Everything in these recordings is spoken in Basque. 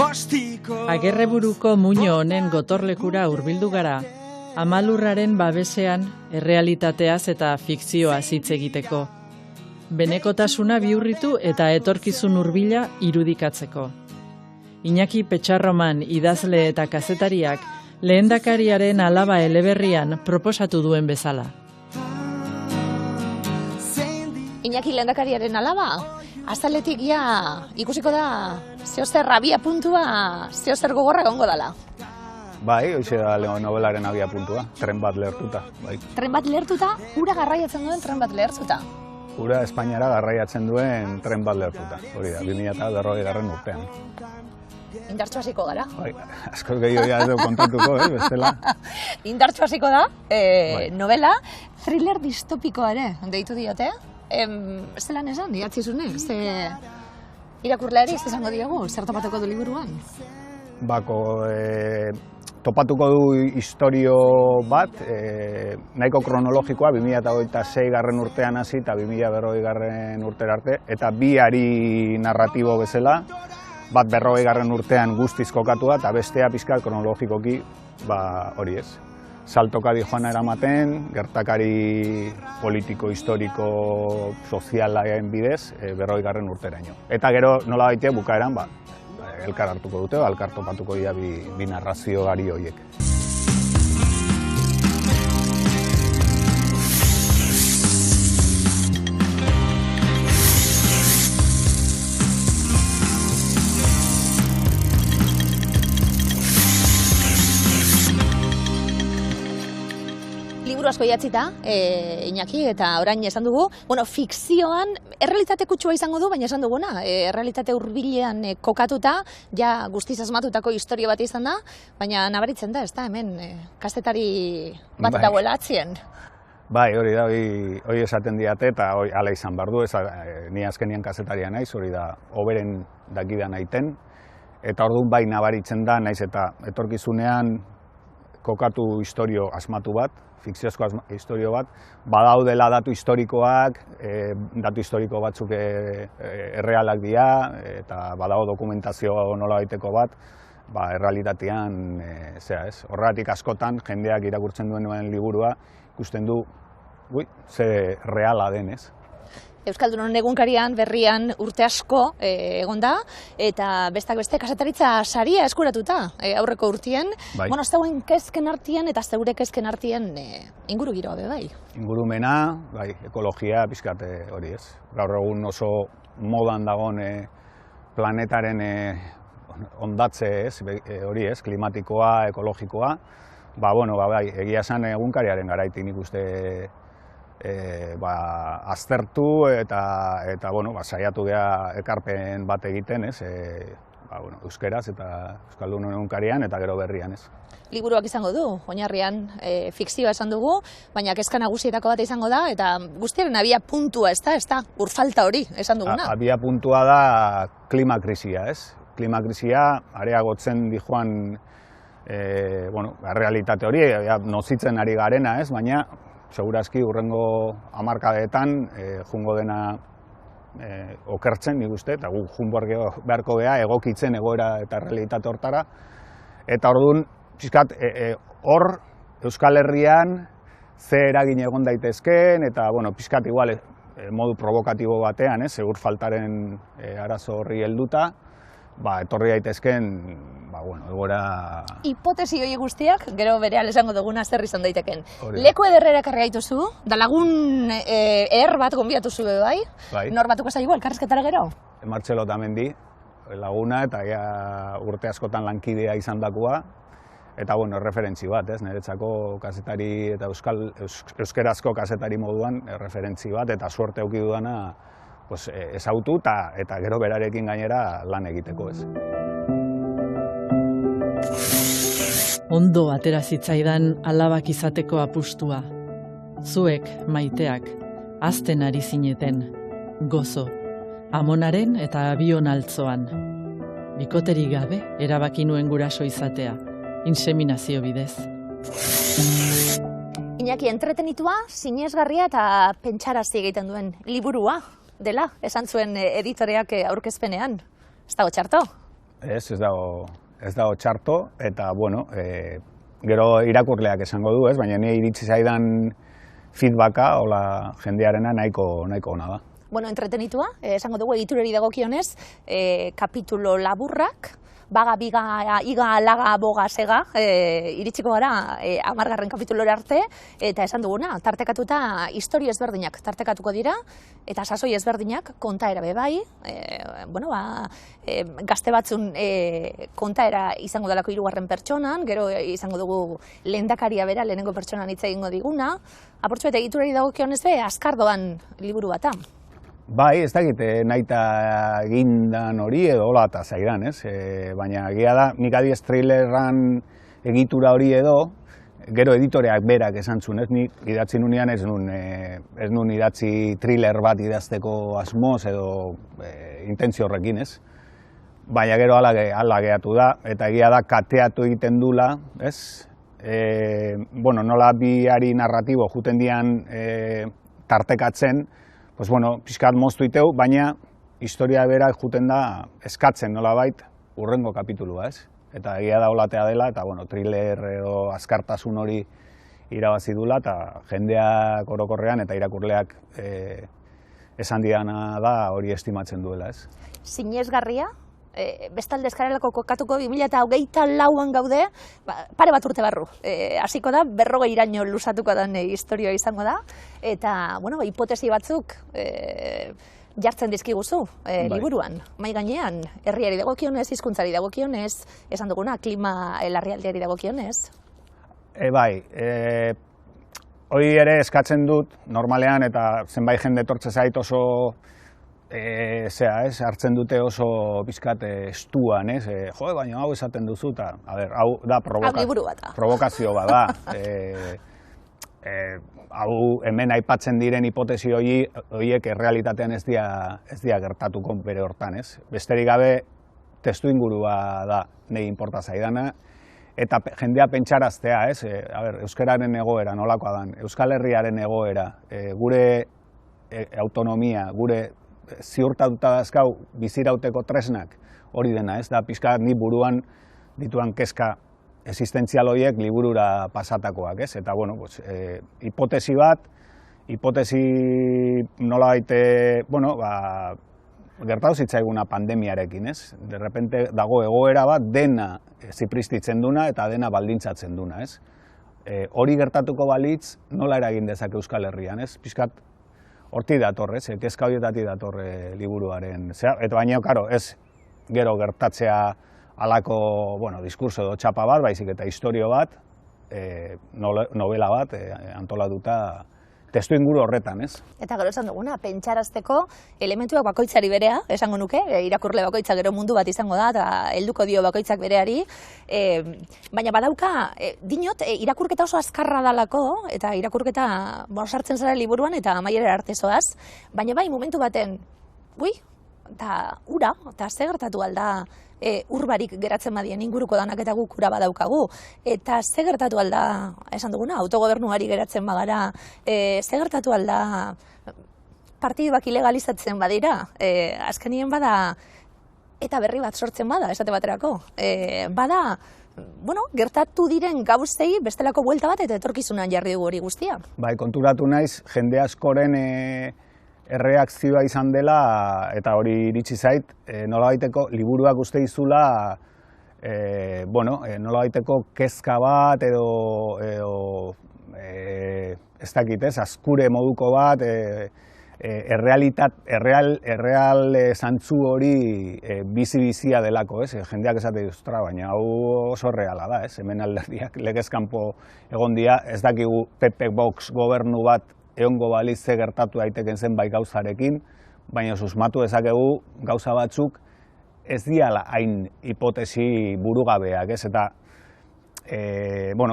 Agerreburuko muino honen gotorlekura hurbildu gara, Amalurraren babesean errealitateaz eta fikzioaz hitz egiteko. Benekotasuna bihurritu eta etorkizun hurbila irudikatzeko. Iñaki Petxarroman idazle eta kazetariak lehendakariaren alaba eleberrian proposatu duen bezala. Iñaki lehendakariaren alaba? Azaletik ikusiko da zeozer abia puntua, zeozer gogorra gongo dala. Bai, hoxe da nobelaren abia puntua, tren bat lehertuta. Bai. Tren bat lehertuta, ura garraiatzen duen tren bat lehertuta. Ura Espainiara garraiatzen duen tren bat lehertuta. Hori da, 2040 urtean. Indartxo hasiko gara. Bai, askoz gehiago edo kontatuko, bestela. Indartxo hasiko da, novela, thriller distopikoa ere, deitu diote. Zelan esan, idatzizune, irakurleari ez esango diogu, zer topatuko du liburuan? Topatuko du istorio bat, nahiko kronologikoa, 2026 garren urtean hasi eta 2040 garren urtera arte, eta bi ari narratibo bezala, bat 40 garren urtean guztiz kokatua eta bestea pizkat kronologikoki hori ez. Saltoka joana eramaten, gertakari politiko, historiko, sozialaen bidez, 40 garren urteraino. Eta gero nola baite bukaeran, elkar hartuko dute, elkar topatuko dira bi narrazio gari horiek. Liburu asko idatzita, Iñaki, eta orain esan dugu, fikzioan errealitate kutsua izango du, baina esan duguna, errealitate hurbilean kokatuta, ja guztiz asmatutako historio bat izan da, baina nabaritzen da, ez da, hemen kazetari bat dagoela atzien. Bai, hori da, hori esaten diate eta hala izan behar du, ni azkenian kazetaria naiz, hori da, hoberen dakidan aiten, eta orduan bai nabaritzen da, naiz eta etorkizunean kokatu historio asmatu bat, fikziozko historio bat, badaudela datu historikoak, datu historiko batzuk errealak dira, eta badago dokumentazio nola baiteko bat, errealitatean, horregatik askotan, jendeak irakurtzen duen liburua, ikusten du, ze reala denez. Euskaldunon egunkarian, berrian urte asko egon da, eta bestak beste kasetaritza saria eskuratuta aurreko urtien. Ez dagoen kezken artien eta zeure kezken artien inguru giroa be bai. Ingurumena, ekologia, pizkat hori ez. Gaur egun oso modan dagoen planetaren ondatze hori ez, klimatikoa, ekologikoa. Egia esan egunkariaren garaitik nik uste aztertu eta saiatu geha ekarpen bat egiten, euskeraz eta Euskaldunon egunkarian eta gero berrian. Liburuak izango du, oinarrian fikzioa esan dugu, baina kezka nagusietako bat izango da, eta guztiaren abia puntua, ez da, urfalta hori esan duguna. Abia puntua da klimakrisia, ez? Klimakrisia areagotzen dijoan realitate hori, nozitzen ari garena, ez? Baina segurazki hurrengo hamarkadeetan jungo dena okertzen, nik uste, eta gu jungo beharko geha egokitzen egoera eta realitate hortara. Eta orduan, pixkat, hor Euskal Herrian ze eragin egon daitezkeen, eta pixkat igual modu provokatibo batean, segur faltaren arazo horri helduta, etorri daitezken, egoera... Hipotesi hori guztiak, gero bereal esango duguna zer izan daiteken. Leku ederrera ekarri gaituzu, da lagun bat gonbidatu zu bai? Nor batuko zaigu, elkarrezketara gero? Martxelo Otamendi, laguna, eta urte askotan lankidea izan dakua, eta referentzi bat, niretzako kazetari eta euskerazko kazetari moduan referentzi bat, eta suerte auki dudana ezautu eta gero berarekin gainera lan egiteko ez. Ondo atera zitzaidan alabak izateko apustua. Zuek, maiteak, hazten ari zineten, gozo, amonaren eta abion altzoan. Bikoterik gabe erabaki nuen guraso izatea, inseminazio bidez. Iñaki, entretenitua, sinesgarria eta pentsarazi egiten duen liburua dela, esan zuen editoreak aurkezpenean. Ez dago txarto? ez dago txarto, eta, bueno, gero irakurleak esango du, ez, baina nire iritsi zaidan feedbacka, hola, jendearena nahiko ona da. Bueno, entretenitua, esango dugu egiturari dagokionez, kapitulo laburrak, baga, biga, iga, laga, boga, sega, iritsiko gara 10. kapitulora arte, eta esan duguna, tartekatuta historia ezberdinak tartekatuko dira, eta sasoi ezberdinak kontaera bebai, gazte batzun kontaera izango dalako 3. pertsonan, gero izango dugu lehendakaria bera, lehenengo pertsonan hitz egingo diguna, apurtxo eta egiturari dagokionez be, azkar doan liburu bata. Bai, ez dakit, nahita egindan hori edo hola eta zaidan, ez? Baina egia da, nik adiez trailerran egitura hori edo, gero editoreak berak esan zuen, ez? Nik idatzi nunean ez nun idatzi thriller bat idazteko asmoz edo intentzio horrekin, ez? Baina gero hala gehatu da, eta egia da kateatu egiten dula, ez? Nola biari narratibo juten dian tartekatzen, pues bueno, pixkat moztu iteu, baina historia berak juten da eskatzen nolabait urrengo kapitulua, ez? Eta egia da olatea dela, eta bueno, thriller edo azkartasun hori irabazi dula, eta jendeak orokorrean eta irakurleak esan diana da hori estimatzen duela, ez? Sinesgarria, bestalde eskarelako kokatuko 2024an gaude, pare bat urte barru. Hasiko da, 40 luzatuko den historioa izango da, eta, bueno, hipotesi batzuk jartzen dizkiguzu liburuan, mai gainean, herriari dagokionez, hizkuntzari dagokionez, esan duguna, klima larrialdiari dagokionez. Bai, hori ere eskatzen dut, normalean, eta zenbait jende etortze zait oso hartzen dute oso pizkat estuan, baina hau esaten duzu, eta, hau da provokazio bat da. Hau hemen aipatzen diren hipotesi horiek errealitatean ez dira gertatuko bere hortan, ez? Besterik gabe, testu ingurua da nahi inporta zaidana, eta jendea pentsaraztea, ez? Euskararen egoera, nolakoa dan, Euskal Herriaren egoera, gure autonomia, gure ziurtatuta dazkau bizirauteko tresnak hori dena, ez da pixka ni buruan dituan kezka existentzial horiek liburura pasatakoak, ez? Eta, bueno, hipotesi bat, nolabait, gertatu zitzaiguna pandemiarekin, ez? De repente dago egoera bat dena zipristitzen duna eta dena baldintzatzen duna, ez? Hori gertatuko balitz nola eragin dezake Euskal Herrian, ez? Pixkat hortik dator, ez? Kezka horietatik dator liburuaren. Eta baina, karo, ez gero gertatzea halako, diskurso edo txapa bat, baizik eta historio bat, novela bat, antolatuta testu inguru horretan, ez? Eta gero esan duguna, pentsarazteko elementuak bakoitzari berea, esango nuke, irakurle bakoitzak gero mundu bat izango da, eta helduko dio bakoitzak bereari, baina badauka, dinot, irakurketa oso azkarra dalako, eta irakurketa sartzen zara liburuan, eta amaiera arte zoaz, baina bai, momentu baten, eta ura, eta ze gertatu alda, urbarik geratzen badien inguruko danak eta guk ura badaukagu. Eta ze gertatu alda, esan duguna, autogobernuari geratzen bagara, ze gertatu alda partiduak ilegalizatzen badira, azkenien bada, eta berri bat sortzen bada, esate baterako. Bada, gertatu diren gauzei bestelako buelta bat eta etorkizunan jarri dugu hori guztia. Bai, konturatu naiz, jende askoren erreakzioa izan dela, eta hori iritsi zait, nolabaiteko liburuak uste izula, nolabaiteko kezka bat edo ez dakit ez, azkure moduko bat, erreal zantzu hori bizi-bizia delako, ez? Jendeak esate duztra, baina hau oso reala da, ez? Hemen alderdiak legezkanpo egon dira, ez dakigu PP Vox gobernu bat egongo baliz ze gertatu daiteken zenbait gauzarekin, baina susmatu dezakegu gauza batzuk ez diala hain hipotesi burugabeak, ez? Eta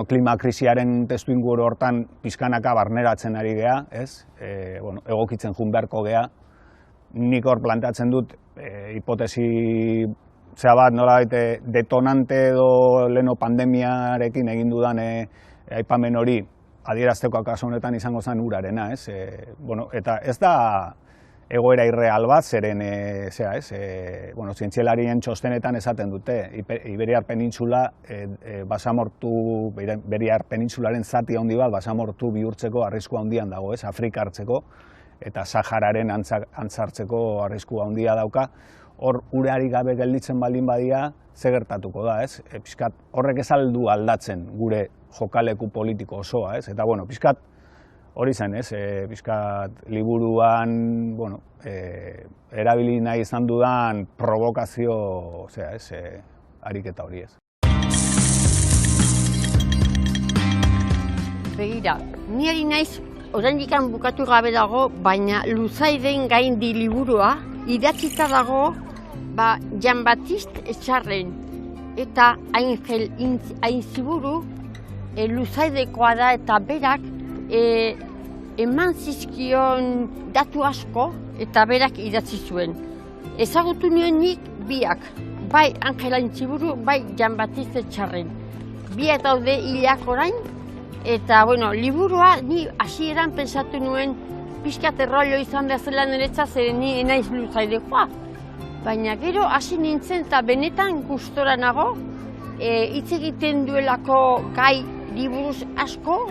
klimakrisiaren testuinguru hortan pixkanaka barneratzen ari gea, ez? Egokitzen jun beharko gea. Nik hor planteatzen dut hipotesi bat nolabait detonante edo leno pandemiarekin egin dudan aipamen hori adierazteko kasu honetan izango zen urarena, ez? Eta egoera irreal bat, zeren, zientzialarien txostenetan esaten dute, Iberiar Penintsula, Iberiar Penintsularen zati handi bat, basamortu bihurtzeko arrisku handian dago, Afrika hartzeko, eta Sahararen antzartzeko arrisku handia dauka, hor urari gabe gelditzen baldin badia, ze gertatuko da, Piskat horrek ez aldu aldatzen gure jokaleku politiko osoa, eta piskat hori zen, piskat liburuan, erabili nahi izan dudan provokazio, ariketa hori ez. Begira, ni ari naiz oraindik bukatu gabe dago, baina Luzaiden gaindi liburua idatzita dago Jan Batiste Etxarren eta Angel Aintziburu Luzaidekoa da eta berak eman zizkion datu asko eta berak idatzi zuen. Ezagutu nuen nik biak, bai Angel Aintziburu, bai Jan Batiste Etxarren. Biak daude hilak orain, eta liburua ni hasieran pensatu nuen pixkat errollo izan bezala niretzat, zeren ni naiz Luzaidekoa. Baina gero hasi nintzen eta benetan gustora nago, hitz egiten duelako gai liburuz asko,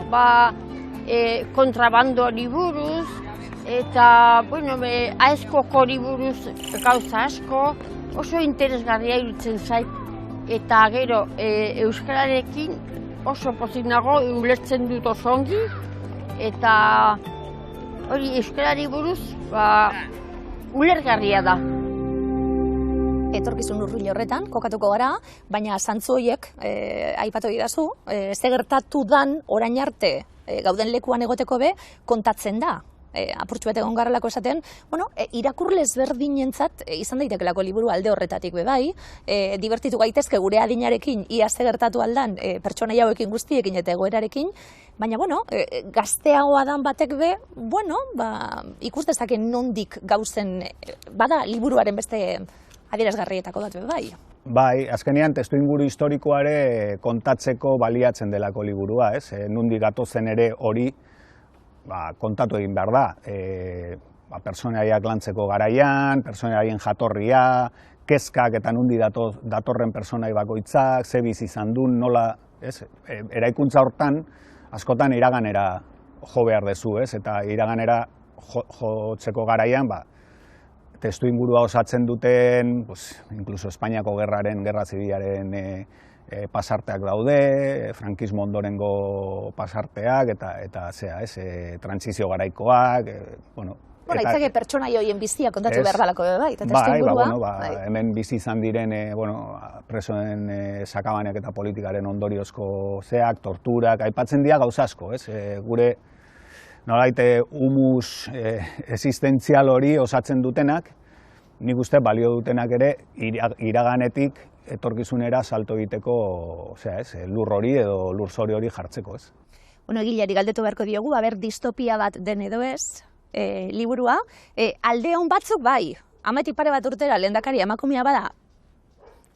kontrabando liburuz, eta aezkoko liburuz gauza asko, oso interesgarria iruditzen zait. Eta gero euskararekin oso pozik nago, ulertzen dut oso ongi, eta hori euskarari buruz ulergarria da. Etorkizun hurbil horretan kokatuko gara, baina zantzu horiek aipatu didazu, ze gertatu dan orain arte gauden lekuan egoteko be kontatzen da. Apurtxu bat egon garrelako esaten, irakurle ezberdinentzat izan daitekelako liburu alde horretatik be bai, divertitu gaitezke gure adinarekin ia ze gertatu aldan pertsonaia hauekin guztiekin eta egoerarekin, baina gazteagoa dan batek be, ikus dezake nondik gauzen, bada liburuaren beste adierazgarrietako bat be bai. Bai, azkenean testuinguru historikoare kontatzeko baliatzen delako liburua, nondik gatozen ere hori kontatu egin behar da. Pertsonaiak lantzeko garaian, pertsonaiaren jatorria, kezkak eta nundi datorren pertsonai bakoitzak, ze bizi izan duen, nola, eraikuntza hortan, askotan iraganera jo behar dezu, eta iraganera jotzeko garaian, testuingurua osatzen duten, inkluso Espainiako gerra zibilaren pasarteak daude, frankismo ondorengo pasarteak eta trantsizio garaikoak, Itzake pertsonaia horien bizia kontatu behar dalako bai, eta testuingurua. Hemen bizi izan diren presoen sakabaneak eta politikaren ondoriozko zeak, torturak, aipatzen dira gauza asko, gure nolabait humus existentzial hori osatzen dutenak, nik uste balio dutenak ere iraganetik etorkizunera salto egiteko, lur hori edo lur zori hori jartzeko, Egileari galdetu beharko diogu, distopia bat den edo ez, liburua, alde hon batzuk bai, amatik pare bat urtera lehendakari emakumea bada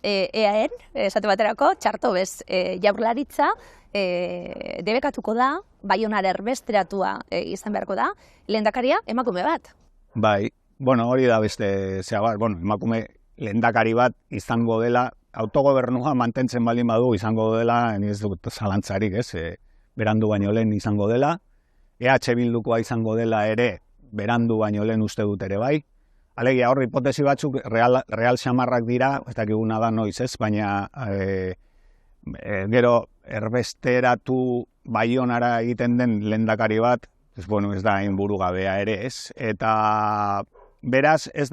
EAN, esate baterako, txarto bez, jaurlaritza, debekatuko da, Baionara erbesteratua izan beharko da, lehendakaria emakume bat. Bai, hori da beste emakume lehendakari bat izango dela, autogobernua mantentzen baldin badu izango dela, ez dut zalantzarik, berandu baino lehen izango dela, EH Bildukoa izango dela ere, berandu baino lehen uste dut ere bai. Alegia, hor hipotesi batzuk real xamarrak dira, ez dakiguna da noiz ez, baina gero erbesteratu Baionara egiten den lehendakari bat, ez da hain burugabea ere ez, eta beraz ez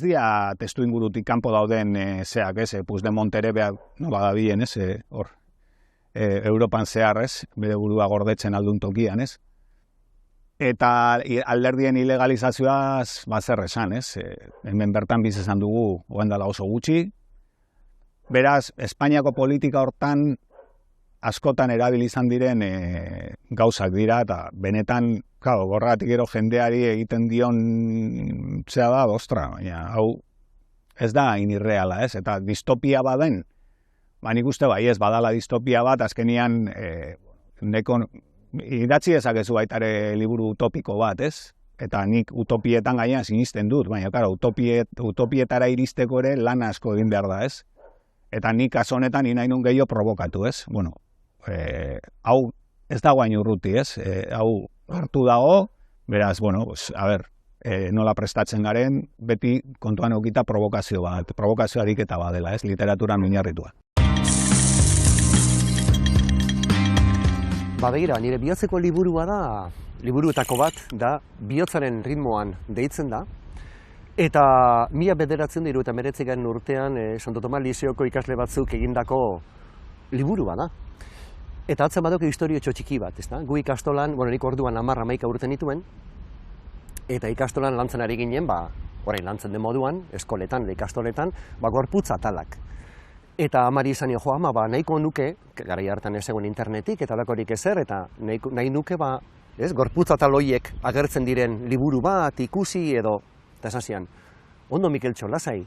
dira testu ingurutik kanpo dauden zeak ez, Puigdemont ere badabien ez, hor, Europan zehar ez, bere burua gordetzen aldun tokian ez, eta alderdien ilegalizazioaz zer esan ez, hemen bertan biz esan dugu oendala oso gutxi, beraz, Espainiako politika hortan askotan erabili izan diren gauzak dira, eta benetan, gorratik gero jendeari egiten dion zea da, baina hau ez da hain irreala, ez? Eta distopia baden, nik uste bai ez badala distopia bat, azkenian idatzi dezakezu baitare liburu utopiko bat, ez? eta nik utopietan gainean sinisten dut, baina, karo, utopietara iristeko ere lan asko egin behar da, ez? Eta nik kaso honetan nahi nun gehiago provokatu, ez? Bueno, hau ez dago hain urruti, ez? Hau hartu dago, beraz, bueno, pues, a ber, nola prestatzen garen, beti kontuan eukita provokazio ariketa badela, ez? Literaturan oinarritua. Begira, nire bihotzeko liburua da, liburuetako bat da, bihotzaren ritmoan deitzen da, eta 1979 urtean Santo Tomas Liseoko ikasle batzuk egindako liburu bada. Eta atzen badauke historio txiki bat, ezta? Gu ikastolan, nik orduan 10-11 urte nituen, eta ikastolan lantzen ari ginen, orain lantzen den moduan, eskoletan, ikastoletan, gorputz atalak. Eta amari izan jo, ama, nahiko nuke, garai hartan ez egon internetik, eta alakorik ezer, eta nahi nuke, gorputz atal horiek agertzen diren liburu bat, ikusi edo, eta esan zian, ondo Mikeltxo, lasai,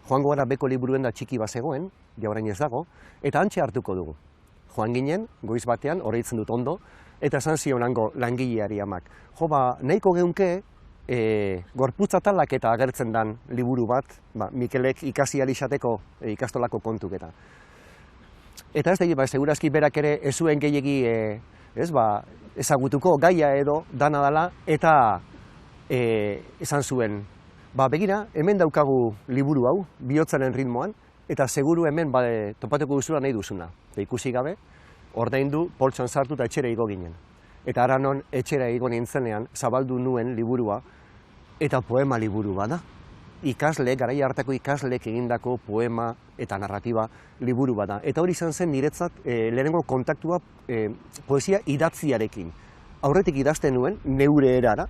joango gara beko liburuen da txiki bat zegoen, ja orain ez dago, eta antxe hartuko dugu. Joan ginen, goiz batean, horreitzen dut ondo, eta esan zionango langileari amak. Jo, nahiko geunke, gorputz atalak eta agertzen dan liburu bat, Mikelek ikasi alizateko ikastolako kontuk eta. Eta ez da, segurazki berak ere ez zuen gehiegi ezagutuko gaia edo dana dela, eta esan zuen, begira, hemen daukagu liburu hau, bihotzaren ritmoan, eta seguru hemen topatuko duzula nahi duzuna. Eta ikusi gabe, ordaindu poltsan sartu eta etxera igo ginen. Eta ara non etxera igo nintzenean, zabaldu nuen liburua, eta poema liburu bada. Garai hartako ikasleek egindako poema eta narratiba liburu bada. Eta hori izan zen niretzat lehenengo kontaktua poesia idatziarekin. Aurretik idazten nuen, neure erara,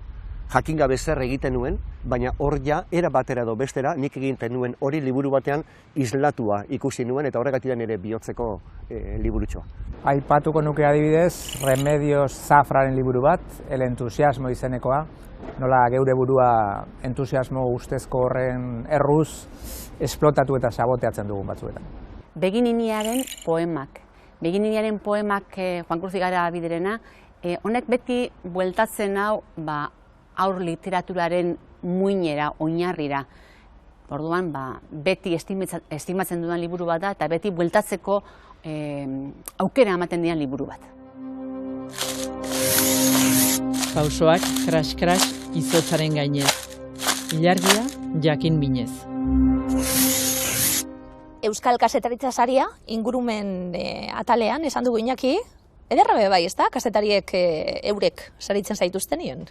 jakin gabe zer egiten nuen, baina hor ja, era batera edo bestera, nik egiten nuen hori liburu batean islatua ikusi nuen, eta horregatik nire bihotzeko liburutxoa. Aipatuko nuke adibidez, Remedios Zafraren liburu bat, El entusiasmo izenekoa, nola geure burua entusiasmo ustezko horren erruz esplotatu eta saboteatzen dugun batzuetan. Begininiaren poemak. Begininiaren poemak Juan Cruz Igara biderena, honek beti bueltatzen hau aur literaturaren muinera, oinarrira. Orduan, beti estimatzen dudan liburu bat da, eta beti bueltatzeko aukera ematen dian liburu bat. Pausoak kras-kras izotzaren gainez. Ilargia jakin minez. Euskal Kazetaritza Saria, ingurumen atalean, esan dugu Iñaki, ederra be bai, ez da? Kazetariek eurek saritzen zaituztenien?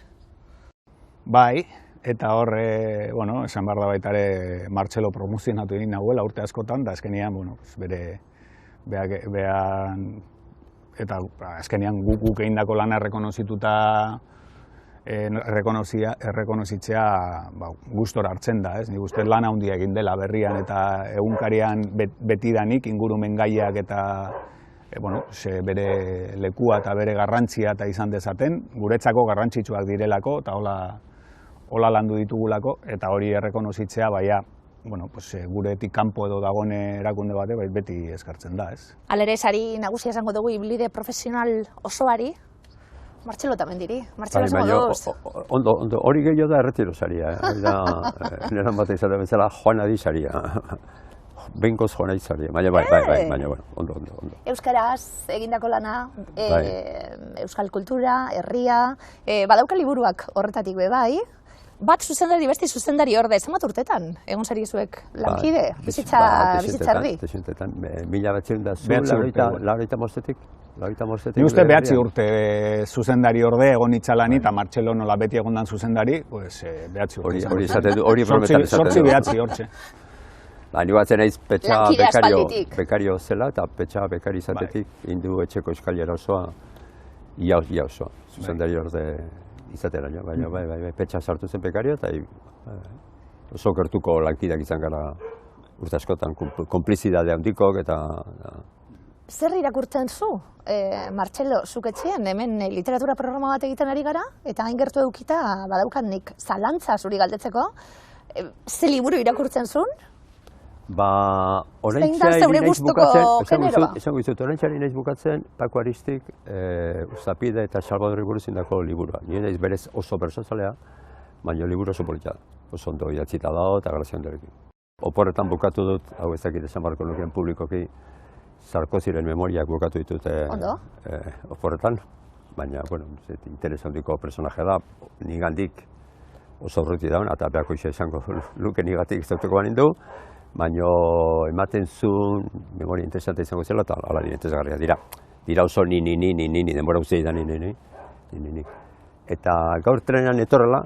Bai, eta hor, esan behar da baita ere Martxelo promozionatu egin nahuela urte askotan, da azkenean, eta azkenean guk egindako lana errekonozitzea gustora hartzen da, ez? Nik uste lana handia egin dela berrian eta egunkarian betidanik ingurumen gaiak eta bere lekua eta bere garrantzia eta izan dezaten, guretzako garrantzitsuak direlako eta hola landu ditugulako, eta hori errekonozitzea guretik kanpo edo dagoen erakunde bate beti eskartzen da, ez? Halere, sari nagusia esango dugu ibilbide profesional osoari, Martxelo eta Mendiri, Martxelo esango doz. Ondo, hori gehiago da erretiro saria, neran bat izatea bezala Joan Adi saria. Benkoz Joan Adi saria, baina, ondo. Euskaraz egindako lana, euskal kultura, herria, badauka liburuak horretatik be bai, bat zuzendari, besti zuzendari orde, ezamat urtetan, egon zari zuek lankide, bizitzardi? Desintetan, 1900 Ni uste 9 urte zuzendari orde egon itxalani, eta Martxelo nola beti egondan zuzendari, 9 urte. Hori prometan esaten du. 8 hortxe. Ni batzen naiz Petxa bekario zela, eta Petxa bekari izatetik indu etxeko euskaliera osoa, ia osoa, zuzendari orde izatera, baina Petxa sartu zen bekario, eta oso gertuko lankideak izan gara urte askotan, konplizidade handikok eta... Zer irakurtzen zu, Martxelo, zuk etxean, hemen literatura programa bat egiten ari gara, eta hain gertu eukita, badaukan nik zalantza zuri galdetzeko, ze liburu irakurtzen zuen? Oraintxari naiz bukatzen, Paco Aristik, Uzapide eta Salvador Iguruzindako liburua. Nire naiz berez oso bersozalea, baina liburu oso polita da. Oso ondo idatzita dago eta grazia ondorekin. Oporretan bukatu dut, hau ez dakit esan barko nukeen publikoki, Sarkoziren memoriak bukatu ditut oporretan, baina, bueno, interes handiko personaje da, nigandik oso urruti daun, eta beharko izango luke nigatik zauteko banin du, baina ematen zuen memoria interesante izango zela, eta ala interesgarria dira. Dira oso ni, denbora guzti da ni. Eta gaur trenean etorrela,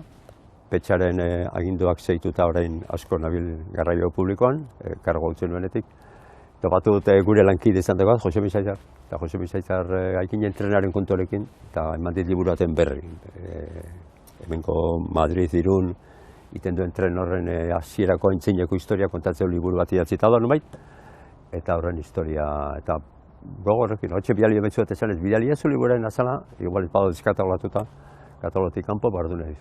Petxaren aginduak zehituta orain asko nabil garraio publikoan, kargo utzen nuenetik. Topatu dute gure lankide izan dagoaz, Josemi Saizar. Eta Josemi Saizar aikinen trenaren kontorekin, eta eman dit liburu baten berri. Hemenko Madrid, Irun, iten duen tren horren hasierako aintzineko historia kontatzeu liburu bat idatzita da nubait. Eta horren historia, eta gogorrekin, hotxe bidali emetzuet esan ez, bidali ezu liburaren azala, igual ez bado dizkatalatuta, katalotik kanpo, bardu nahi.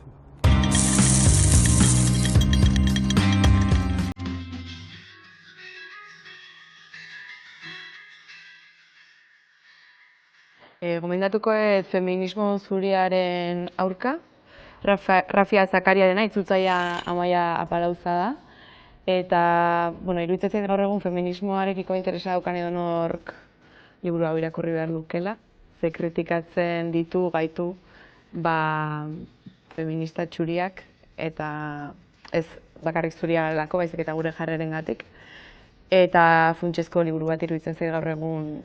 Gomendatuko feminismo zuriaren aurka, Rafia Zakariarena, itzultzaia Amaia Apalauza da. Eta, iruditzen zait gaur egun feminismoarekiko interesa daukan edonork liburu hau irakurri behar dukela. Ze kritikatzen ditu, gaitu, feminista txuriak, eta ez bakarrik zuria lako, baizik eta gure jarrerengatik. Eta funtsezko liburu bat iruditzen zait gaur egun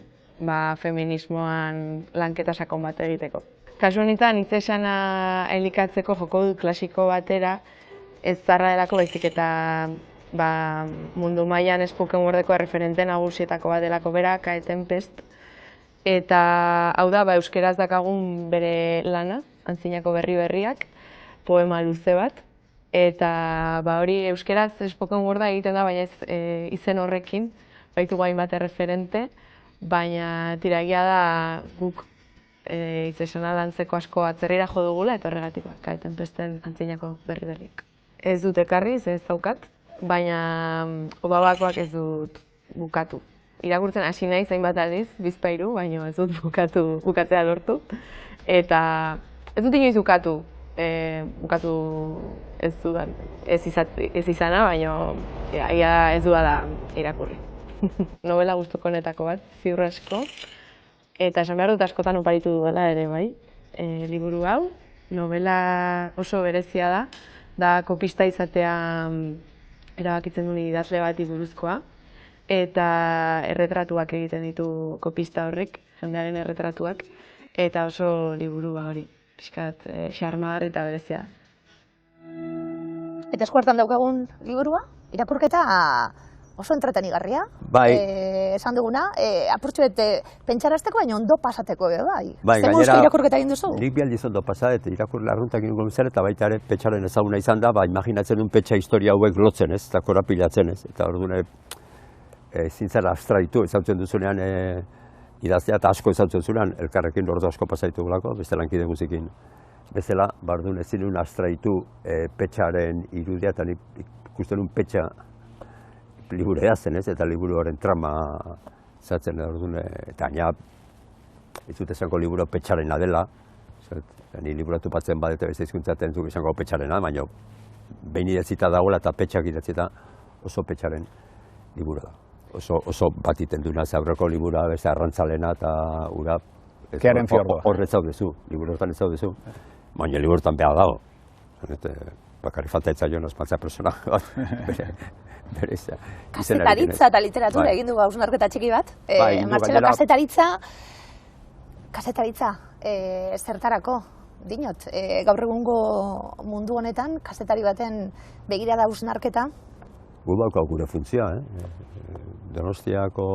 feminismoan lanketa sakon bat egiteko. Kasu honetan, hitz esana elikatzeko joko dut klasiko batera, ez zarra delako baizik eta mundu mailan spoken wordeko referente nagusietako bat delako bera, K.E. Tempest. Eta hau da, euskeraz dakagun bere lana, antzinako berriak, poema luze bat. Eta hori euskeraz spoken worda egiten da, baina ez izen horrekin, baitu guain bat referente. Baina tiragia da guk hitz esana lantzeko asko atzerrira jo dugula eta horregatik K.E. Tempesten antzinako berriak. Ez dut ekarri, ez daukat, baina Obabakoak ez dut bukatu. Irakurtzen hasi naiz hainbat aldiz, bizpahiru, baina ez dut bukatzea lortu. Eta ez dut inoiz bukatu ez izana, baina ez dudala irakurri. Novela gustuko honetako bat, ziur asko. Eta esan behar dut askotan oparitu duela ere bai. Liburu hau, novela oso berezia da kopista izatea erabakitzen duen idazle bati buruzkoa. Eta erretratuak egiten ditu kopista horrek, jendearen erretratuak. Eta oso liburu hori, pixkat xarmadar eta berezia. Eta eskuartan daukagun liburua, irakurketa oso entretenigarria, esan duguna, apurtxuet pentsarazteko, baina ondo pasateko, bai? Zer mozko irakurketa egin duzu? Nik bi aldiz ondo pasa, eta irakurla arruntak egin gomizan, eta baita ere Petxaren ezaguna izan da, imaginatzen duen Petxa historia hauek lotzen ez, eta korapilatzen ez, eta orduan zintzara abstraitu, ezautzen duzunean idaztea, eta asko ezautzen zunean, elkarrekin ordu asko pasaitu gulako, beste lankide guzikin. Bezala, bardun ezin duen abstraitu Petxaren irudia, eta nik ikusten duen Petxa liburu edazen ez, eta liburu horren trama zatzen orduan, eta gaina ez dut esango liburu Petxarena dela, ni liburatu batzen badete beste hizkuntzaten zuk esango Petxarena, baina behin idatzita dagoela eta Petxak idatzita oso Petxaren liburu da. Oso bat iten duena, aurreko liburua beste arrantzalena eta ura horre zaudezu, liburu hortan ez zaudezu, baina liburu hortan beha dago. Bakarri falta etzaio ospatza persona bat, bere izan. Kazetaritza eta literatura egin dugu hausnarketa txiki bat. Martxelo, kazetaritza zertarako, dinot. Gaur egungo mundu honetan, kazetari baten begirada hausnarketa. Gu daukagu gure funtzioa, Donostiako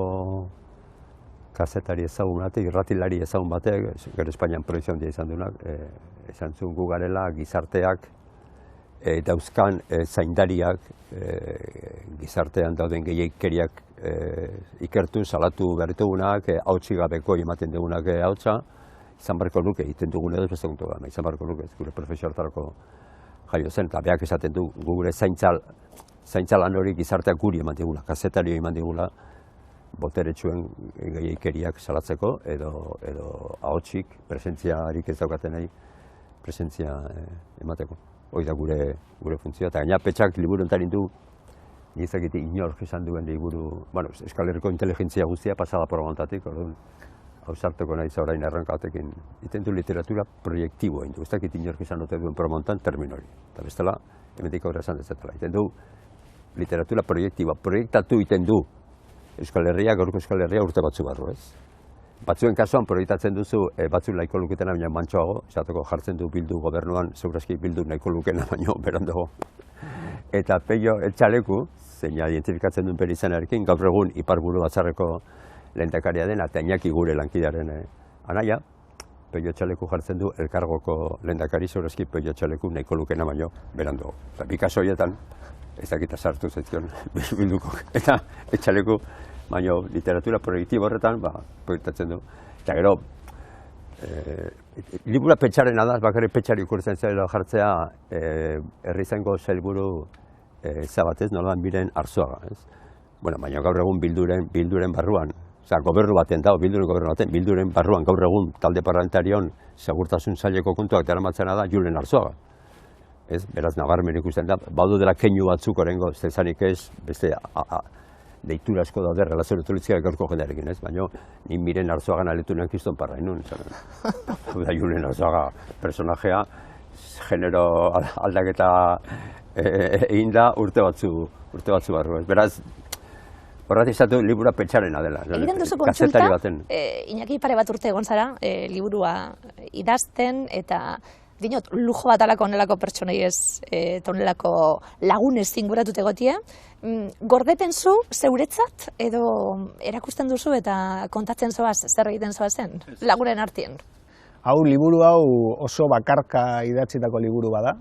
kazetari ezagun batek, irratilari ezagun batek, gero Espainian proiektu handia izan duenak, esan zuen gu garela gizarteak, dauzkan zaindariak, gizartean dauden gehiagikeriak ikertu, salatu berritugunak, hautsi gabeko ematen dugunak hautsa, izan barko nuke, egiten dugun edo, beste guntu gana, izan barko nuke, gure profesortarako jaio zen, eta beak esaten du, gure zaintzalan hori gizarteak guri eman digula, kazetario eman digula, boteretsuen gehiagikeriak salatzeko, edo ahotsik, presentziarik ez daukaten nahi, presentzia emateko. hori da gure funtzioa. Eta gaina Petxak liburu enten du, nizakit inork izan duen liburu, bueno, Euskal Herriko inteligentzia guztia pasada promontatik, orduan, hau sartuko nahiz orain errankatekin. Iten du literatura proiektiboa indu, ez dakit inork izan dute duen promontan termin hori. Eta bestela, hemendik aurra esan dezetela. Iten du literatura proiektiboa, proiektatu iten du Euskal Herria, gaurko Euskal Herria urte batzu barru, ez? Batzuen kasuan proiektatzen duzu, batzuen nahiko luketena baina mantsoago, esateko jartzen du Bildu gobernuan, segurazki Bildu nahiko lukena baino berandago. Eta Peio Etxaleku, zeina identifikatzen duen bere izanarekin, gaur egun Iparburu Batzarreko lehendakaria den, eta Iñaki gure lankidearen anaia, Peio Etxaleku jartzen du elkargoko lehendakari, segurazki Peio Etxaleku nahiko lukena baino berandago. Eta bi kaso horietan, ez dakita sartu zaizion Bilduko, eta Etxaleku, baina literatura proiektibo horretan, proiektatzen du. Eta gero, libura Petxaren adaz, bakarrik Petxari ikurtzen zela jartzea, herri zaingo sailburu zabatez, nola Miren Arzuaga, ez? Bueno, baina gaur egun bilduren barruan, oza, gobernu baten dago, bilduren barruan gaur egun talde parlamentarion segurtasun saileko kontuak daramatzena da Julen Arzuaga. Ez, beraz, nabarmen ikusten da, baudu dela keinu batzuk orengo, zezanik ez, beste deitura asko daude relazio politikoa gaurko jendearekin, ez? Baina ni Miren Arzuagan aletu nean Kriston Parrainun. Da Julen Arzuaga personajea, genero aldaketa egin da urte batzu barru, ez? Beraz, horret izatu libura Petxarena dela. Egiten duzu kontsulta, Iñaki pare bat urte egon zara, liburua idazten eta dinot, lujo bat alako onelako pertsonei ez, eta onelako lagunez zinguratut egotia. Gordeten zu, zeuretzat, edo erakusten duzu eta kontatzen zoaz, zer egiten zoazen, lagunen artien? Hau, liburu hau oso bakarka idatzitako liburu bada.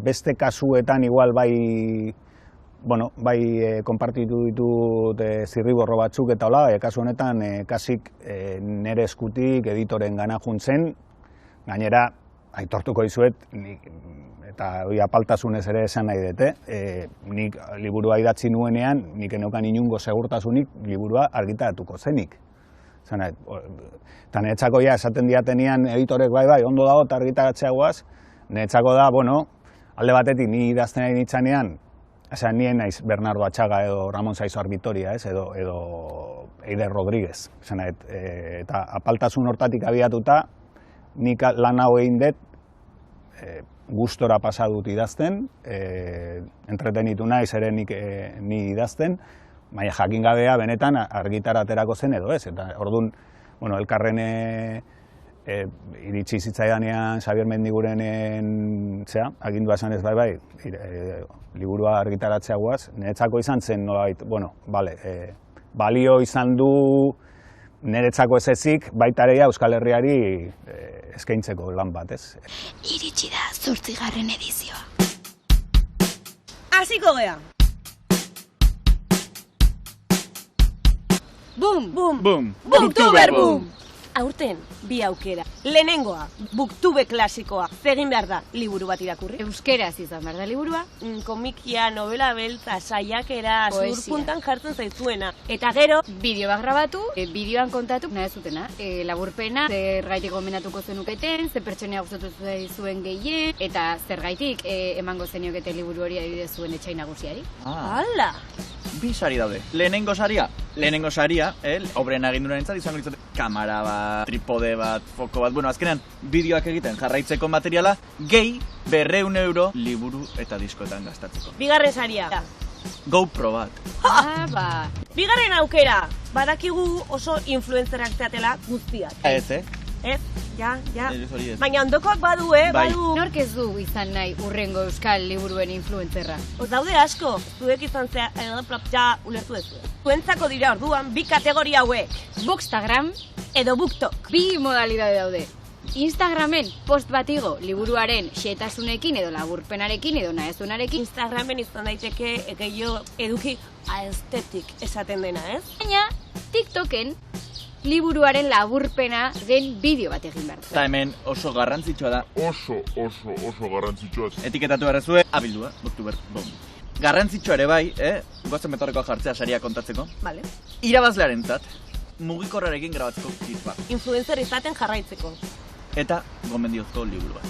Beste kasuetan igual bai konpartitu ditut zirriborro batzuk eta hola, kasu honetan kasik nire eskutik editoren gana juntzen, gainera, aitortuko dizuet, eta apaltasunez ere esan nahi dute, nik liburua idatzi nuenean, nik eneukan inungo segurtasunik liburua argitaratuko zenik. Eta niretzako esaten diatenean editorek bai, ondo dago eta argitaratzeagoaz, niretzako da, alde batetik ni idazten nahi nitzanean, nien naiz Bernardo Atxaga edo Ramon Saizoar Vitoria, edo Eider Rodríguez. Eta apaltasun hortatik abiatuta, nik lan hau egin dut, gustora pasa dut idazten, entretenitu naiz ere ni idazten, baina jakin gabea benetan argitaraterako zen edo ez. Eta orduan, elkarren iritsi zitzaidanean Xabier Mendigurenen agindua esan ez bai, liburua argitaratzeagoaz, niretzako izan zen nolabait, balio izan du niretzako ez ezik, baita ere Euskal Herriari eskaintzeko lan bat, ez? Iritsi da 8. edizioa. Hasiko gea! Boom! Boom! Boom! Booktuber boom! Aurten, bi aukera. Lehenengoa, Booktube klasikoa. Zegin behar da, liburu bat irakurri. Euskeraz izan behar da liburua. Komikia, novela beltza, saiakera, zurpuntan jartzen zaizuena. Eta gero, bideo bat grabatu, bideoan kontatu, nahi zutena. Laburpena, zergaitik gomendatuko zenuketen, zer pertsonea gustatu zuen gehien, eta zergaitik emango zeniokete liburu hori adibidez zuen etxai nagusiari. Hala! Bi sari daude. Lehenengo saria, obren agindunarentzat izango litzate kamera bat, tripode bat, foko bat, azkenean bideoak egiten jarraitzeko materiala, gehi 200 euro liburu eta diskoetan gastatzeko. Bigarren saria. GoPro bat. Bigarren aukera, badakigu oso influencerak zeatela guztiak. Ez, Ez, ja. Baina ondokoak badu, badu. Nork ez du izan nahi urrengo euskal liburuen influencerra? Daude asko, zuek izan ja ulertu dezu. Zuentzako dira orduan bi kategoria hauek. Bookstagram edo Booktok. Bi modalidade daude. Instagramen post bat igo liburuaren xehetasunekin edo laburpenarekin edo nahezunarekin. Instagramen izan daiteke gehiago eduki aesthetic esaten dena, ez? Baina TikToken liburuaren laburpena den bideo bat egin behar. Eta hemen oso garrantzitsua da. Oso garrantzitsua. Etiketatu behar abildua, Booktuber, Garrantzitsua ere bai, goazen betorrekoa jartzea saria kontatzeko. Vale. Irabazlearentzat, mugikorrarekin grabatzeko kit bat. Influencer izaten jarraitzeko. Eta gomendiozko liburu bat.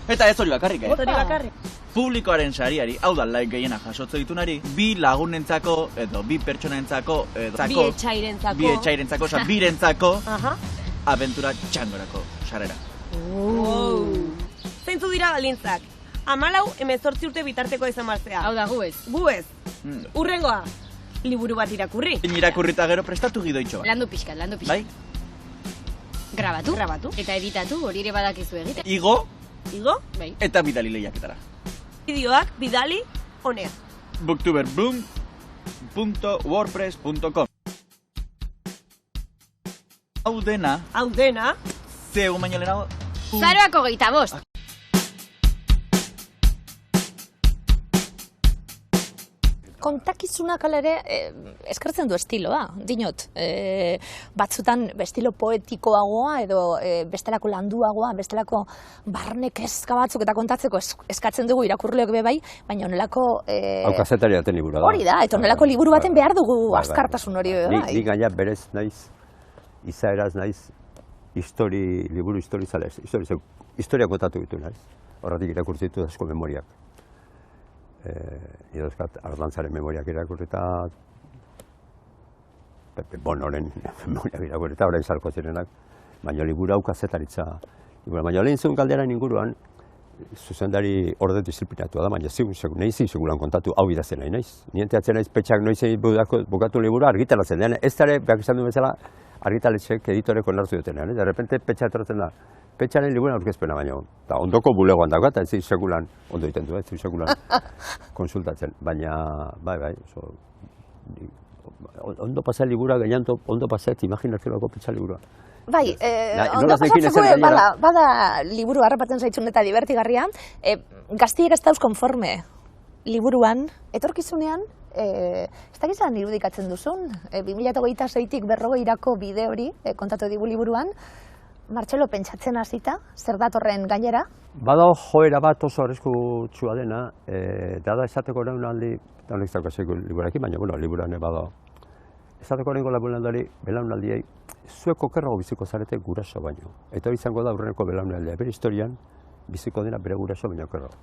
Eta ez hori bakarrik, Hori bakarrik. Publikoaren sariari, hau da like gehiena jasotze ditunari, bi lagunentzako, edo bi pertsonentzako, edo Bi etxairentzako. Osa, birentzako, abentura txangorako sarrera. Zeintzu dira balintzak? 14-18 urte bitarteko izan barzea. Hau da, gu ez. Gu ez. Urrengoa, liburu bat irakurri. Irakurrita gero prestatu gidoitxo bat. Landu pixkat. Bai? Grabatu. Eta editatu, hori ere badakizu egiten. Igo, Bai. eta bidali lehiaketara. Bideoak bidali honea. booktuberboom.wordpress.com Hau dena, ze egun baino lehenago, Zaroak 25. Kontakizunak alere eskertzen du estiloa, dinot. Batzutan estilo poetikoagoa edo bestelako landuagoa, bestelako barne kezka batzuk eta kontatzeko eskatzen dugu irakurleok be bai, baina onelako... Hau kazetari daten liburu da. Hori da, eta onelako liburu baten behar dugu askartasun hori be bai. Ni gaina berez naiz, izaeraz naiz, liburu historizalez, historia kontatu ditu naiz. Horretik irakurtzen ditu asko memoriak. Idozkat Arlantzaren memoriak irakurrita, Pepe Bonoren memoriak irakurrita, orain salko zirenak, baina liburu hau kazetaritza. Baina lehen zuen galderan inguruan, zuzendari orde disiplinatu da, baina nahi segulan kontatu hau idazten nahi naiz. Nienteatzen naiz petxak noizen bukatu liburu argitaratzen den. Ez dara, behar izan du bezala, argitaletxek editoreko nartu dutenean. De repente petxa etortzen da. Petxaren liburuan aurkezpena baino. Eta ondoko bulegoan dago, eta ez segulan, ondo egiten du, ez segulan konsultatzen. Baina, bai, ondo pasa liburua, gainan ondo pasa, imaginatzeko petxa liburua. Bai, ondo pasatzeko bada liburu harrapatzen zaitzun eta divertigarria, gaztiek ez dauz konforme liburuan, etorkizunean, ez da gizan irudikatzen duzun, 2026-tik 40-irako bide hori kontatu digu liburuan, Martxelo, pentsatzen hasita, zer datorren gainera? Bada joera bat oso arriskutsua dena, da esateko orainaldi, eta honek zaukatzeko liburekin, baina, liburuan bada. Esateko oraingo belaunaldiei, zuek okerrago biziko zarete guraso baino. Eta hori izango da aurreneko belaunaldia, bere historian biziko dena bere guraso baino okerrago.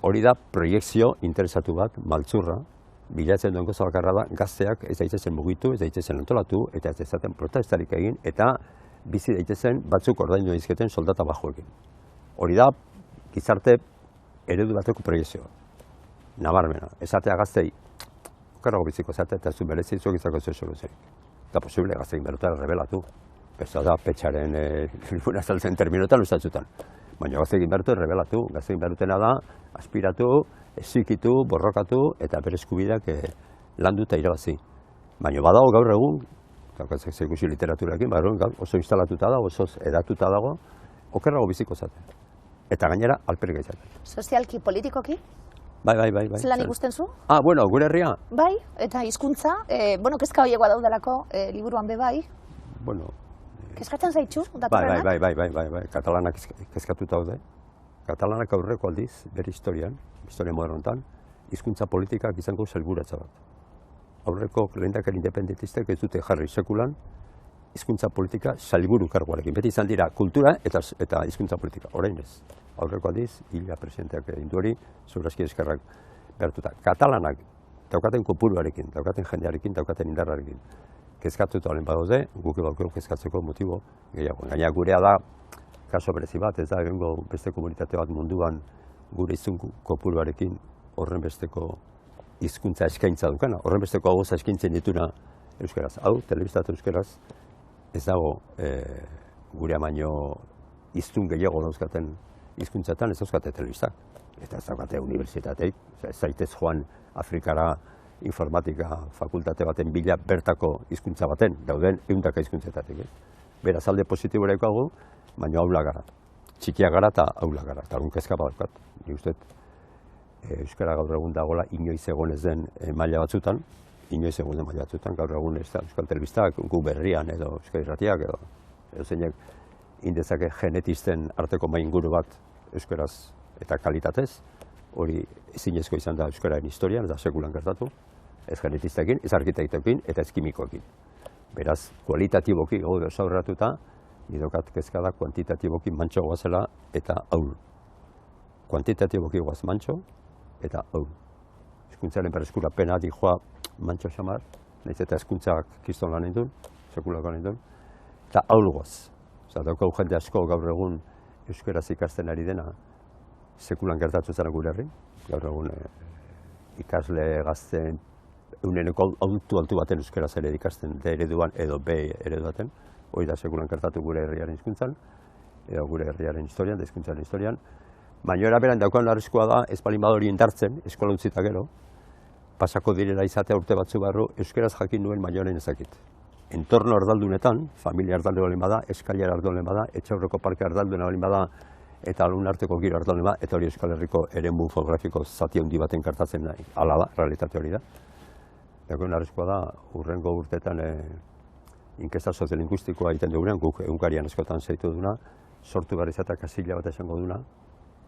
Hori da proiekzio interesatu bat, maltzurra, bilatzen duen goza bakarra da, gazteak ez daitezen mugitu, ez daitezen antolatu, eta ez dezaten protestarik egin, eta bizi daitezen batzuk ordaindu dizketen soldata bajoekin. Hori da, gizarte eredu bateko proiekzioa. Nabarmena, esatea gaztei, okerrago biziko zate, eta zu merezi zuek izako zuen soluziorik. Eta posible, gaztein berotara rebelatu. Besta da, petxaren libuna saltzen terminotan ustatzutan. Baina gaztein bertu rebelatu, gaztein berutena da, aspiratu, ezikitu, borrokatu, eta bere eskubideak landu eta irabazi. Baina badago gaur egun, eta ikusi literaturarekin, oso instalatuta dago, oso edatuta dago, okerrago biziko zaten. Eta gainera, alperrik izaten. Sozialki, politikoki? Bai. Zelan ikusten zu? Gure herria? Bai, eta hizkuntza, kezka horiegoa daudelako liburuan be bai. Kezkatzen zaitxu, datorrena? Bai, katalanak kezkatuta daude. Katalanak aurreko aldiz, bere historia modernotan, hizkuntza politikak izango helburatza bat. Aurreko lehendakari independentistek ez dute jarri sekulan hizkuntza politika sailburu karguarekin. Beti izan dira kultura eta hizkuntza politika. Orain ez. Aurreko aldiz, hila presidenteak egin du hori, Segurazki eskerrak behartuta. Katalanak daukaten kopuruarekin, daukaten jendearekin, daukaten indarrarekin. Kezkatuta olen badaude, guk ebaukeu kezkatzeko motibo gehiago. Gaina gurea da, kaso berezi bat, ez da egingo beste komunitate bat munduan gure hiztun kopuruarekin horren besteko hizkuntza eskaintza dukana, horren besteko hauza eskaintzen dituna euskaraz. Hau, telebistatu euskaraz, ez dago gure amaino hiztun gehiago dauzkaten hizkuntzatan ez dauzkate telebistak. Eta ez daukate unibertsitateik, ez zaitez joan Afrikara informatika fakultate baten bila bertako hizkuntza baten, dauden ehundaka hizkuntzetatik. Beraz alde positibora ekagu, baina aula gara. Txikia gara eta aula gara, eta kezka badaukat. Nik uste euskara gaur egun dagoela inoiz egon ez den maila batzutan, gaur egun ez da euskal telebistak, gu berrian edo euskal irratiak edo zeinek indezake genetisten arteko mainguru bat euskaraz eta kalitatez, hori ezinezko izan da euskararen historian, ez da sekulan gertatu, ez genetistekin, ez arkitektoekin eta ez kimikoekin. Beraz, kualitatiboki gaude osaurratuta, nidokat kezka da kuantitatiboki mantxo goazela eta kuantitatiboki guaz mantxo, eta hau. Hizkuntzaren berreskurapena dijoa mantxo xamar, nahiz eta hizkuntzak kiston lan egin duen, sekulako lan egin duen, eta hau lugoaz. Daukagu jende asko gaur egun euskaraz ikasten ari dena, sekulan gertatu zen gure herri. Gaur egun ikasle gazten euneneko altu baten euskaraz ere ikasten D ereduan edo B eredu baten, hori da sekulan gertatu gure herriaren hizkuntzan, edo gure herriaren historian, da hizkuntzaren historian. Baina eraberan daukan arriskua da, ez balin badori indartzen, eskola utzita gero, pasako direla izatea urte batzu barru, euskaraz jakin nuen baina orain ezakit. Entorno ardaldunetan, familia ardaldu balin bada, eskailera ardaldu bada, etxaurreko parke ardalduna balin bada, eta alun arteko giro ardaldu bada, eta hori Euskal Herriko eremu geografiko zati handi baten kartatzen nahi. Hala da, realitate hori da. Dagoen arriskua da, urrengo urteetan inkesta soziolinguistikoa egiten dugunean, guk egunkarian askotan zeitu duna, sortu behar izatea kasila bat esango duna,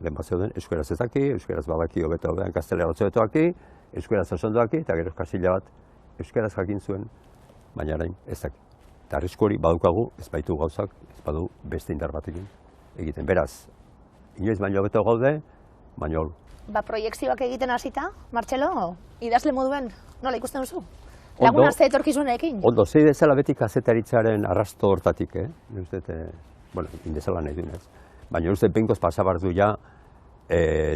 lehen bat zeuden, euskaraz ez daki, euskaraz badaki hobeto hobean gaztelera batzueto daki, euskaraz osondo daki, eta gero kasila bat euskaraz jakin zuen, baina orain ez daki. Eta arrisku hori badukagu, ez baitu gauzak, ez badu beste indar batekin egiten. Beraz, inoiz baino hobeto gaude, baina hor. Proiekzioak egiten hasita, Martxelo, idazle moduen, nola ikusten duzu? Lagun azte etorkizunekin? Ondo, zei dezala beti kazetaritzaren arrasto hortatik, bueno, indezala nahi dunez. Baina uste bengoz pasabardu ja,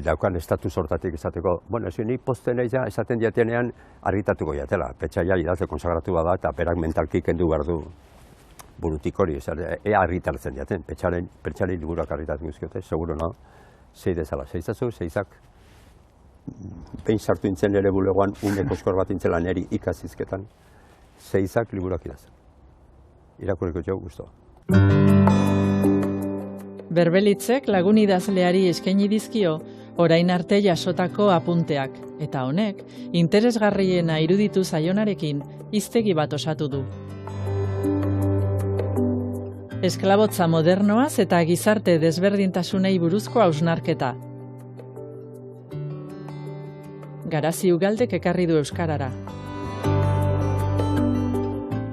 daukan estatus hortatik esateko, bueno, ez nik posten nahi ja, esaten diatenean argitatuko jatela. Petxaia idazle konsagratu bada eta berak mentalki kendu behar du burutik hori, ea argitartzen diaten, petxaren liburuak argitatu guzkiote, seguro no, zei dezala, zeizazu, zeizak, behin sartu intzen ere bulegoan, uneko eskor bat intzela neri ikazizketan, zeizak liburuak idazten. Irakurriko jau guztua. Berbelitzek lagun idazleari eskaini dizkio orain arte jasotako apunteak, eta honek, interesgarriena iruditu zaionarekin, hiztegi bat osatu du. Esklabotza modernoaz eta gizarte desberdintasunei buruzko hausnarketa. Garazi Ugaldek ekarri du euskarara.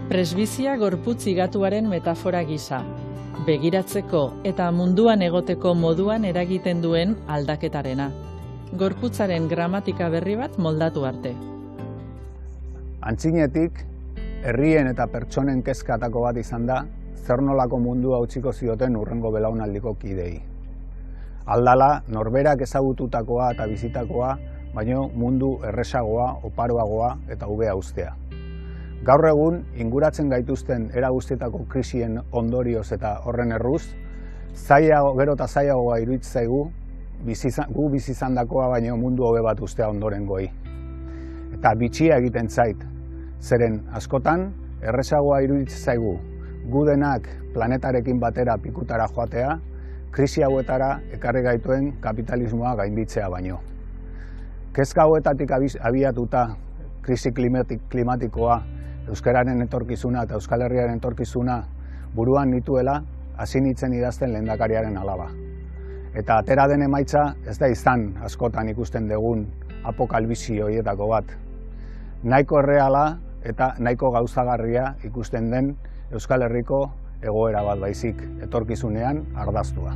Presbizia gorputz higatuaren metafora gisa, begiratzeko eta munduan egoteko moduan eragiten duen aldaketarena. Gorputzaren gramatika berri bat moldatu arte. Antzinetik, herrien eta pertsonen kezkatako bat izan da, zer nolako mundua utziko zioten urrengo belaunaldiko kidei. Aldala, norberak ezagututakoa eta bizitakoa, baino mundu erresagoa, oparoagoa eta hobea ustea. Gaur egun, inguratzen gaituzten era guztietako krisien ondorioz eta horren erruz, gero eta zailagoa iruditzen zaigu, gu bizi izandakoa baino mundu hobe bat ustea ondorengoi. Eta bitxia egiten zait, zeren askotan, erresagoa iruditzen zaigu, gu denak planetarekin batera pikutara joatea, krisi hauetara ekarri gaituen kapitalismoa gainditzea baino. Kezka hauetatik abiatuta krisi klimatikoa, euskararen etorkizuna eta Euskal Herriaren etorkizuna buruan nituela, hasi nintzen idazten lehendakariaren alaba. Eta atera den emaitza ez da izan askotan ikusten dugun apokalbisi horietako bat. Nahiko erreala eta nahiko gauzagarria ikusten den Euskal Herriko egoera bat baizik, etorkizunean ardaztua.